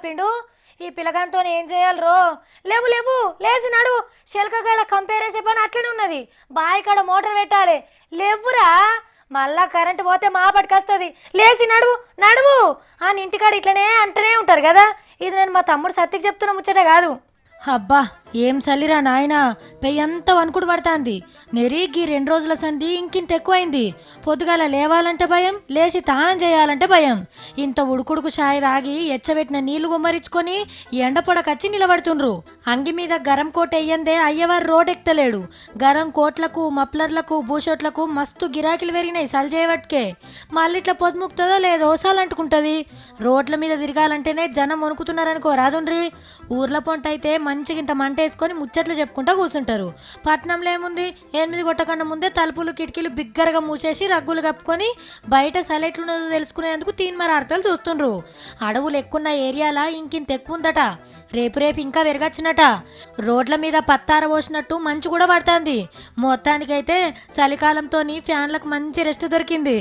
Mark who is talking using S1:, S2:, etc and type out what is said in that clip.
S1: తప్పిండు. ఈ పిల్లగాంతో ఏం చేయాలి రో? లేవు లేవు, లేచి నడు. శెల్కగాడ కంపేర్ చేసే పని అట్లనే ఉన్నది. బావి కాడ మోటార్ పెట్టాలి. లేవురా, మళ్ళా కరెంటు పోతే మా పట్టుకొస్తుంది. లేచి నడువు నడువు అని ఇంటికాడ ఇట్లనే అంటనే ఉంటారు కదా. ఇది నేను మా తమ్ముడు సత్తికి చెప్తున్న ముచ్చట కాదు. అబ్బా ఏం చల్లిరా నాయనా, పెయ్యంత వణుకుడు పడుతుంది. నెరీగి 2 రోజుల సంధి ఇంకింత ఎక్కువైంది. పొద్దుగాల లేవాలంటే భయం, లేచి తానం చేయాలంటే భయం. ఇంత ఉడుకుడుకు షాయి తాగి ఎచ్చబెట్టిన నీళ్లు గుమ్మరించుకొని ఎండపొడకచ్చి నిలబడుతుండ్రు. అంగి మీద గరం కోట్ ఎయ్యందే అయ్యవారు రోడ్డెక్తలేడు. గరం కోట్లకు, మప్లర్లకు, బూషోట్లకు మస్తు గిరాకీలు పెరిగినాయి సల్జేవట్కే. మళ్ళీ ఇట్లా పొద్దుముక్తుందో లేదో సాలంటుకుంటుంది. రోడ్ల మీద తిరగాలంటేనే జనం వణుకుతున్నారనుకో రాదుండ్రి. ఊర్ల పొంట అయితే మంచిగింట మంట వేసుకొని ముచ్చట్లు చెప్పుకుంటా కూర్చుంటారు. పట్నంలో ఏముంది, 8 కొట్టకన్నా ముందే తలుపులు కిటికీలు బిగ్గరగా మూసేసి రగ్గులు కప్పుకొని బయట సలెట్లున్నదో తెలుసుకునేందుకు తీన్మరార్తలు చూస్తుండ్రు. అడవులు ఎక్కున్న ఏరియాలా ఇంకింత ఎక్కువ ఉందట. రేపు ఇంకా పెరగచ్చునట. రోడ్ల మీద పత్తార పోసినట్టు మంచు కూడా పడుతుంది. మొత్తానికైతే చలికాలంతో ఫ్యాన్లకు మంచి రెస్ట్ దొరికింది.